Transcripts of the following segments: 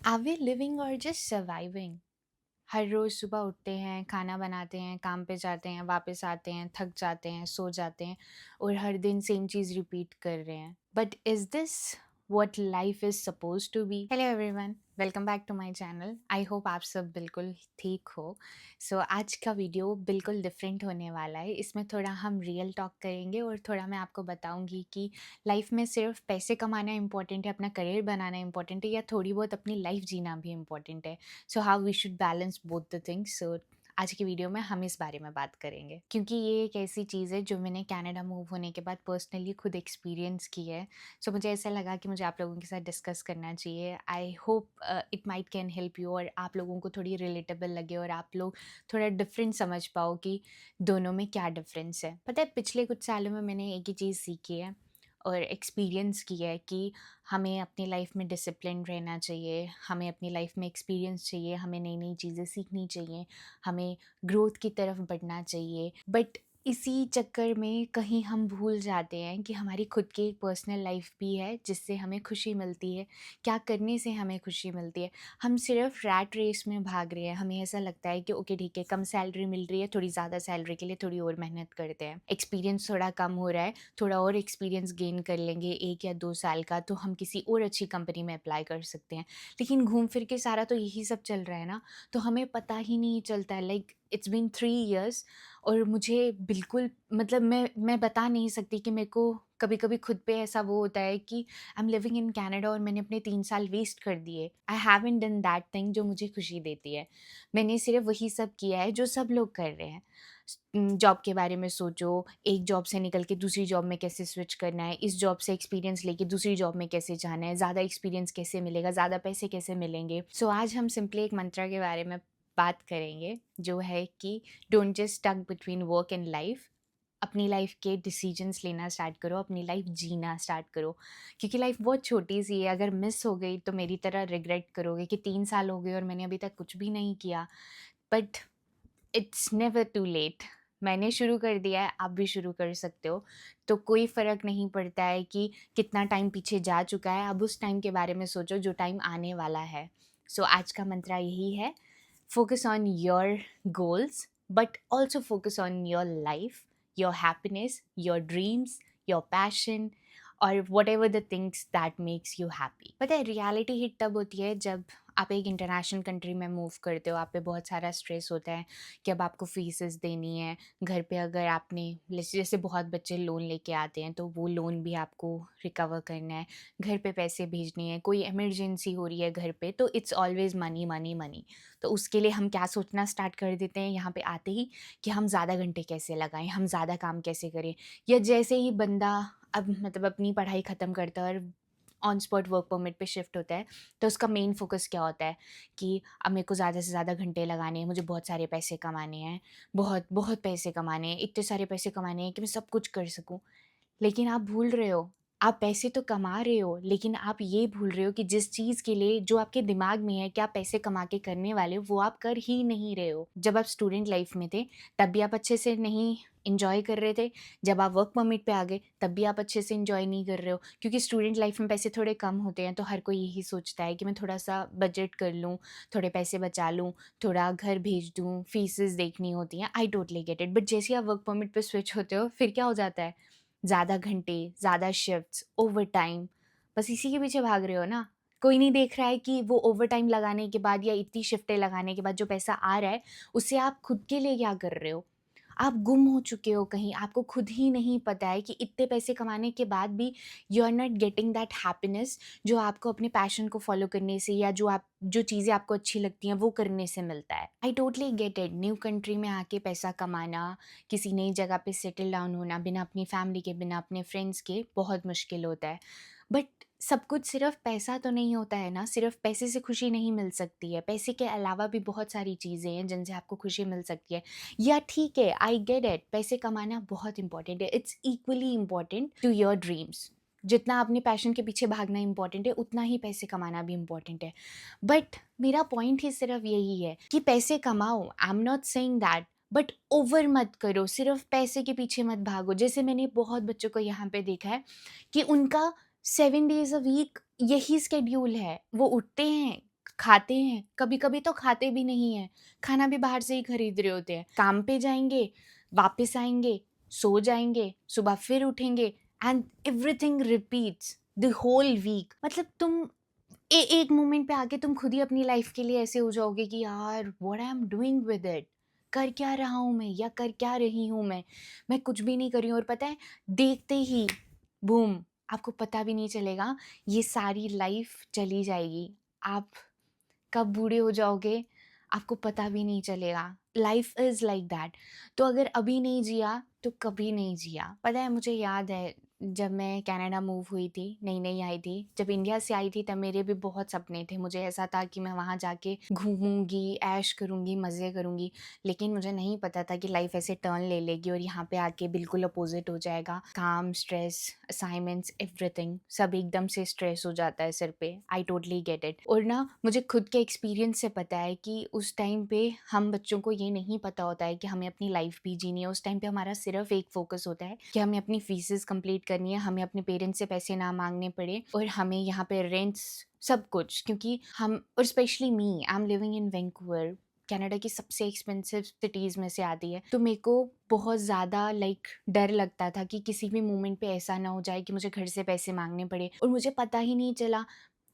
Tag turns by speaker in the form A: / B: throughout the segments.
A: Are we living और just surviving? हर रोज सुबह उठते हैं, खाना बनाते हैं, काम पे जाते हैं, वापस आते हैं, थक जाते हैं, सो जाते हैं और हर दिन सेम चीज़ रिपीट कर रहे हैं। But is this what life is suppose to be? Hello everyone, welcome back to my channel. I hope आप सब बिल्कुल ठीक हो। सो आज का वीडियो बिल्कुल डिफरेंट होने वाला है। इसमें थोड़ा हम रियल टॉक करेंगे और थोड़ा मैं आपको बताऊंगी कि लाइफ में सिर्फ पैसे कमाना इम्पोर्टेंट है, अपना करियर बनाना इम्पोर्टेंट है, या थोड़ी बहुत अपनी लाइफ जीना भी इम्पोर्टेंट है। So how we should balance both the things. So आज की वीडियो में हम इस बारे में बात करेंगे, क्योंकि ये एक ऐसी चीज़ है जो मैंने कनाडा मूव होने के बाद पर्सनली खुद एक्सपीरियंस की है। सो मुझे ऐसा लगा कि मुझे आप लोगों के साथ डिस्कस करना चाहिए। I hope it might can help you और आप लोगों को थोड़ी रिलेटेबल लगे और आप लोग थोड़ा डिफरेंट समझ पाओ कि दोनों में क्या डिफरेंस है। पता है, पिछले कुछ सालों में मैंने एक ही चीज़ सीखी है और एक्सपीरियंस किया है कि हमें अपनी लाइफ में डिसिप्लिन रहना चाहिए, हमें अपनी लाइफ में एक्सपीरियंस चाहिए, हमें नई नई चीज़ें सीखनी चाहिए, हमें ग्रोथ की तरफ बढ़ना चाहिए। बट इसी चक्कर में कहीं हम भूल जाते हैं कि हमारी खुद की एक पर्सनल लाइफ भी है जिससे हमें खुशी मिलती है, क्या करने से हमें खुशी मिलती है। हम सिर्फ रैट रेस में भाग रहे हैं। हमें ऐसा लगता है कि ओके ठीक है, कम सैलरी मिल रही है, थोड़ी ज़्यादा सैलरी के लिए थोड़ी और मेहनत करते हैं। एक्सपीरियंस थोड़ा कम हो रहा है, थोड़ा और एक्सपीरियंस गेन कर लेंगे 1 या 2 साल का, तो हम किसी और अच्छी कंपनी में अप्लाई कर सकते हैं। लेकिन घूम फिर के सारा तो यही सब चल रहा है ना, तो हमें पता ही नहीं चलता है। लाइक इट्स बीन 3 इयर्स और मुझे बिल्कुल मतलब मैं बता नहीं सकती कि मेरे को कभी कभी खुद पे ऐसा वो होता है कि I am living in Canada और मैंने अपने 3 साल वेस्ट कर दिए। I haven't done that thing जो मुझे खुशी देती है। मैंने सिर्फ वही सब किया है जो सब लोग कर रहे हैं। जॉब के बारे में सोचो, एक जॉब से निकल के दूसरी जॉब में कैसे स्विच करना है, इस जॉब से एक्सपीरियंस लेके दूसरी जॉब में कैसे जाना है, ज़्यादा एक्सपीरियंस कैसे मिलेगा, ज़्यादा पैसे कैसे मिलेंगे। सो आज हम सिंपली एक मंत्रा के बारे में बात करेंगे जो है कि don't just stuck between work and life. अपनी लाइफ के डिसीजंस लेना स्टार्ट करो, अपनी लाइफ जीना स्टार्ट करो, क्योंकि लाइफ बहुत छोटी सी है। अगर मिस हो गई तो मेरी तरह रिग्रेट करोगे कि 3 साल हो गए और मैंने अभी तक कुछ भी नहीं किया। But it's never too late. मैंने शुरू कर दिया है, आप भी शुरू कर सकते हो। तो कोई फ़र्क नहीं पड़ता है कि कितना टाइम पीछे जा चुका है। अब उस टाइम के बारे में सोचो जो टाइम आने वाला है। सो आज का मंत्रा यही है, focus on your goals but also focus on your life, your happiness, your dreams, your passion और whatever the things that makes you happy. पता है, रियलिटी हिट तब होती है जब आप एक इंटरनेशनल कंट्री में मूव करते हो। आप पे बहुत सारा स्ट्रेस होता है कि अब आपको फीसेस देनी है घर पे। अगर आपने जैसे बहुत बच्चे लोन लेके आते हैं तो वो लोन भी आपको रिकवर करना है, घर पे पैसे भेजने हैं, कोई इमरजेंसी हो रही है घर पे, तो it's always money money money. तो उसके लिए हम क्या सोचना स्टार्ट कर देते हैं यहाँ पे आते ही कि हम ज़्यादा घंटे कैसे लगाएं, हम ज़्यादा काम कैसे करें। या जैसे ही बंदा अब मतलब अपनी पढ़ाई ख़त्म करता है और ऑन स्पॉट वर्क परमिट पे शिफ्ट होता है, तो उसका मेन फोकस क्या होता है कि अब मेरे को ज़्यादा से ज़्यादा घंटे लगाने हैं, मुझे बहुत सारे पैसे कमाने हैं, बहुत बहुत पैसे कमाने हैं, इतने सारे पैसे कमाने हैं कि मैं सब कुछ कर सकूं। लेकिन आप भूल रहे हो, आप पैसे तो कमा रहे हो, लेकिन आप ये भूल रहे हो कि जिस चीज़ के लिए जो आपके दिमाग में है कि आप पैसे कमा के करने वाले हो, वो आप कर ही नहीं रहे हो। जब आप स्टूडेंट लाइफ में थे तब भी आप अच्छे से नहीं इंजॉय कर रहे थे, जब आप वर्क परमिट पे आ गए तब भी आप अच्छे से इंजॉय नहीं कर रहे हो, क्योंकि स्टूडेंट लाइफ में पैसे थोड़े कम होते हैं। तो हर कोई यही सोचता है कि मैं थोड़ा सा बजट कर लूँ, थोड़े पैसे बचा लूँ, थोड़ा घर भेज दूँ, फीसेस देखनी होती हैं। I totally get it. But जैसे ही आप वर्क परमिट पे स्विच होते हो फिर क्या हो जाता है, ज़्यादा घंटे, ज़्यादा शिफ्ट्स, ओवरटाइम, बस इसी के पीछे भाग रहे हो ना। कोई नहीं देख रहा है कि वो ओवरटाइम लगाने के बाद या इतनी शिफ्टें लगाने के बाद जो पैसा आ रहा है, उससे आप खुद के लिए क्या कर रहे हो? आप गुम हो चुके हो कहीं, आपको खुद ही नहीं पता है कि इतने पैसे कमाने के बाद भी you are not getting that happiness जो आपको अपने पैशन को फॉलो करने से या जो चीज़ें आपको अच्छी लगती हैं वो करने से मिलता है। I totally get it. New country में आके पैसा कमाना, किसी नई जगह पे सेटल डाउन होना बिना अपनी फैमिली के, बिना अपने फ्रेंड्स के, बहुत मुश्किल होता है। बट सब कुछ सिर्फ पैसा तो नहीं होता है ना, सिर्फ पैसे से खुशी नहीं मिल सकती है। पैसे के अलावा भी बहुत सारी चीज़ें हैं जिनसे आपको खुशी मिल सकती है। या ठीक है, आई गेट इट, पैसे कमाना बहुत इंपॉर्टेंट है, it's equally important to your dreams. जितना अपने पैशन के पीछे भागना इंपॉर्टेंट है उतना ही पैसे कमाना भी इंपॉर्टेंट है। बट मेरा पॉइंट ही सिर्फ यही है कि पैसे कमाओ, I am not saying that, but over मत करो, सिर्फ पैसे के पीछे मत भागो। जैसे मैंने बहुत बच्चों को यहाँ पे देखा है कि उनका 7 डेज अ वीक यही स्केड्यूल है। वो उठते हैं, खाते हैं, कभी-कभी तो खाते भी नहीं हैं, खाना भी बाहर से ही खरीद रहे होते हैं। काम पे जाएँगे, वापस आएँगे, सो जाएँगे, सुबह फिर उठेंगे and everything repeats the whole week. मतलब तुम एक मोमेंट पे आके तुम खुद ही अपनी लाइफ के लिए ऐसे हो जाओगे कि यार what I am doing with it, कर क्या रहा हूँ मैं या कर क्या रही हूँ मैं कुछ भी नहीं कर रही हूँ। और पता है, देखते ही बूम, आपको पता भी नहीं चलेगा, ये सारी लाइफ चली जाएगी। आप कब बूढ़े हो जाओगे आपको पता भी नहीं चलेगा। Life is like that. तो अगर अभी नहीं जिया तो कभी नहीं जिया। पता है, मुझे याद है जब मैं कनाडा मूव हुई थी, नई-नई आई थी, जब इंडिया से आई थी तब मेरे भी बहुत सपने थे। मुझे ऐसा था कि मैं वहाँ जाके घूमूँगी, ऐश करूँगी, मज़े करूँगी। लेकिन मुझे नहीं पता था कि लाइफ ऐसे टर्न ले लेगी और यहाँ पे आके बिल्कुल अपोज़िट हो जाएगा। काम, स्ट्रेस, असाइनमेंट्स, एवरीथिंग सब एकदम से स्ट्रेस हो जाता है सिर पे। I totally get it. और ना मुझे खुद के एक्सपीरियंस से पता है कि उस टाइम पे हम बच्चों को ये नहीं पता होता है कि हमें अपनी लाइफ भी जीनी है। उस टाइम पे हमारा सिर्फ एक फोकस होता है कि हमें अपनी फीसेस कंप्लीट करनी है, हमें अपने पेरेंट्स से पैसे ना मांगने पड़े और हमें यहाँ पे रेंट्स सब कुछ, क्योंकि हम, और specially me, I am living in Vancouver, Canada की सबसे एक्सपेंसिव सिटीज़ में से आती है। तो मेरे को बहुत ज़्यादा डर लगता था कि किसी भी मोमेंट पे ऐसा ना हो जाए कि मुझे घर से पैसे मांगने पड़े। और मुझे पता ही नहीं चला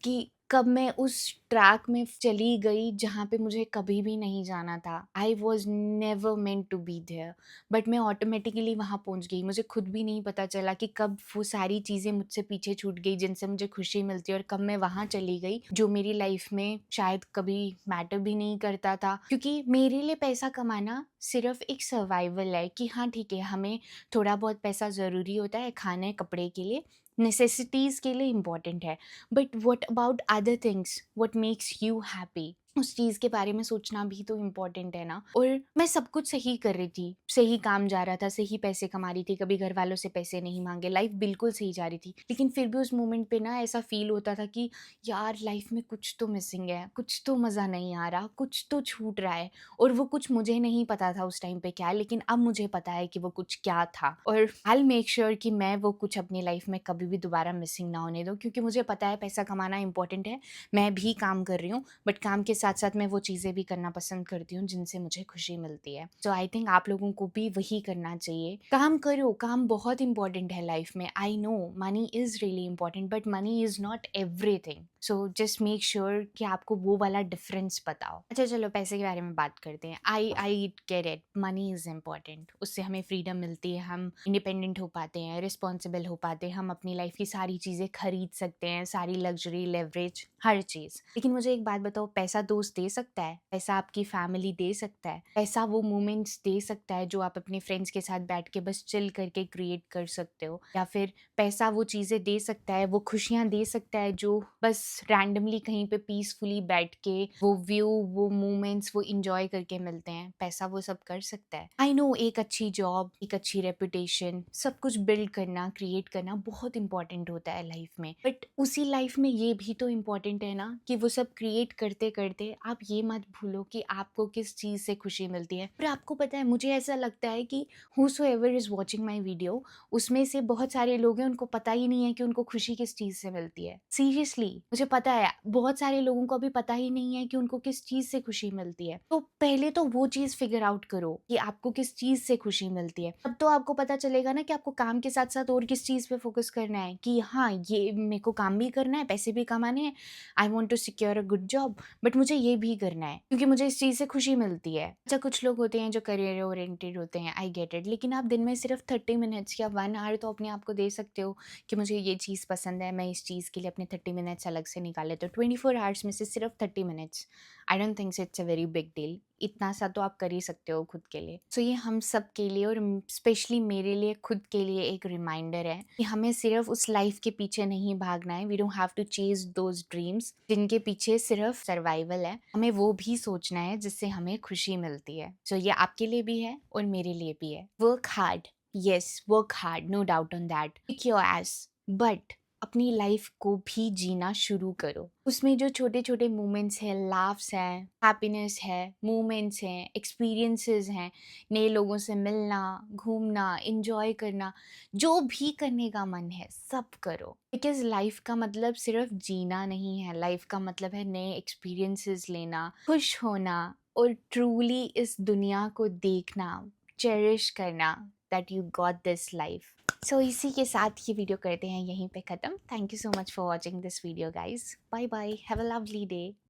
A: कि कब मैं उस ट्रैक में चली गई जहाँ पे मुझे कभी भी नहीं जाना था। I was never meant to be there, but मैं ऑटोमेटिकली वहाँ पहुँच गई। मुझे खुद भी नहीं पता चला कि कब वो सारी चीज़ें मुझसे पीछे छूट गई जिनसे मुझे खुशी मिलती है, और कब मैं वहाँ चली गई जो मेरी लाइफ में शायद कभी मैटर भी नहीं करता था। क्योंकि मेरे लिए पैसा कमाना सिर्फ एक सर्वाइवल है कि हाँ ठीक है, हमें थोड़ा बहुत पैसा ज़रूरी होता है खाने कपड़े के लिए, नेसेसिटीज़ के लिए इम्पॉर्टेंट है। But what about other things, what makes you happy, उस चीज़ के बारे में सोचना भी तो इम्पोर्टेंट है ना। और मैं सब कुछ सही कर रही थी, सही काम जा रहा था, सही पैसे कमा रही थी, कभी घर वालों से पैसे नहीं मांगे, लाइफ बिल्कुल सही जा रही थी। लेकिन फिर भी उस मोमेंट पे ना ऐसा फील होता था कि यार लाइफ में कुछ तो मिसिंग है, कुछ तो मज़ा नहीं आ रहा, कुछ तो छूट रहा है। और वो कुछ मुझे नहीं पता था उस टाइम पे क्या है, लेकिन अब मुझे पता है कि वो कुछ क्या था। और आई मेक श्योर कि मैं वो कुछ अपनी लाइफ में कभी भी दोबारा मिसिंग ना होने दूँ, क्योंकि मुझे पता है पैसा कमाना इंपॉर्टेंट है। मैं भी काम कर रही हूँ, बट काम के साथ साथ मैं वो चीज़ें भी करना पसंद करती हूँ जिनसे मुझे खुशी मिलती है। सो आई थिंक आप लोगों को भी वही करना चाहिए। काम करो, काम बहुत इंपॉर्टेंट है लाइफ में। I know money is really important, but money is not everything. So just make sure कि आपको वो वाला डिफरेंस पता हो। अच्छा चलो पैसे के बारे में बात करते हैं। I get it, money is important. उससे हमें फ्रीडम मिलती है, हम इंडिपेंडेंट हो पाते हैं, रिस्पॉन्सिबल हो पाते हैं, हम अपनी लाइफ की सारी चीज़ें खरीद सकते हैं, सारी लग्जरी, लेवरेज, हर चीज़। लेकिन मुझे एक बात बताओ, पैसा दोस्त दे सकता है? पैसा आपकी फैमिली दे सकता है? पैसा वो मोमेंट्स दे सकता है जो आप अपने फ्रेंड्स के साथ बैठ के बस चिल करके क्रिएट कर सकते हो? या फिर पैसा वो चीज़ें दे सकता है, वो खुशियाँ दे सकता है जो बस रैंडमली कहीं पे पीसफुली बैठ के वो व्यू, वो मोमेंट्स वो इंजॉय करके मिलते हैं? पैसा वो सब कर सकता है? आई नो एक अच्छी जॉब, एक अच्छी रेपुटेशन, सब कुछ बिल्ड करना, क्रिएट करना बहुत इंपॉर्टेंट होता है लाइफ में। बट उसी लाइफ में ये भी तो इम्पॉर्टेंट है ना कि वो सब क्रिएट करते करते आप ये मत भूलो कि आपको किस चीज़ से खुशी मिलती है। पर आपको पता है, मुझे ऐसा लगता है कि whosoever is watching my video, उसमें से बहुत सारे लोग हैं उनको पता ही नहीं है कि उनको खुशी किस चीज़ से मिलती है। सीरियसली मुझे पता है बहुत सारे लोगों को अभी पता ही नहीं है कि उनको किस चीज़ से खुशी मिलती है। तो पहले तो वो चीज़ फिगर आउट करो कि आपको किस चीज़ से खुशी मिलती है। तब तो आपको पता चलेगा ना कि आपको काम के साथ साथ और किस चीज़ पे फोकस करना है कि हाँ ये मेरे को काम भी करना है, पैसे भी कमाने हैं, I want to secure a good job, but मुझे ये भी करना है क्योंकि मुझे इस चीज़ से खुशी मिलती है। अच्छा कुछ लोग होते हैं जो करियर ओरिएंटेड होते हैं, आई गेट इट, लेकिन आप दिन में सिर्फ 30 मिनट्स या 1 आवर तो अपने आप को दे सकते हो कि मुझे ये चीज़ पसंद है, मैं इस चीज़ के लिए अपने 30 मिनट्स अलग से निकाल लेती हूँ। 24 आवर्स में से सिर्फ 30 minutes, I don't think it's a very big deal. इतना सा तो आप कर ही सकते हो खुद के लिए। सो ये हम सब के लिए और स्पेशली मेरे लिए खुद के लिए एक रिमाइंडर है कि हमें सिर्फ उस लाइफ के पीछे नहीं भागना है। We don't have to chase those dreams जिनके पीछे सिर्फ सर्वाइवल है। हमें वो भी सोचना है जिससे हमें खुशी मिलती है। सो ये आपके लिए भी है और मेरे लिए भी है। Work hard, yes, work hard, no doubt on that. Kick your ass. But अपनी लाइफ को भी जीना शुरू करो। उसमें जो छोटे-छोटे मोमेंट्स हैं, लाफ्स हैं, हैप्पीनेस है, मोमेंट्स हैं, एक्सपीरियंसेस हैं, नए लोगों से मिलना, घूमना, एन्जॉय करना, जो भी करने का मन है, सब करो। बिकॉज़ लाइफ का मतलब सिर्फ जीना नहीं है, लाइफ का मतलब है नए एक्सपीरियंसेस लेना, खुश होना और ट्रूली इस दुनिया को देखना, चेरिश करना that you got this life. So इसी के साथ ये वीडियो करते हैं यहीं पे ख़त्म। Thank you so much for watching this video guys. Bye bye, have a lovely day.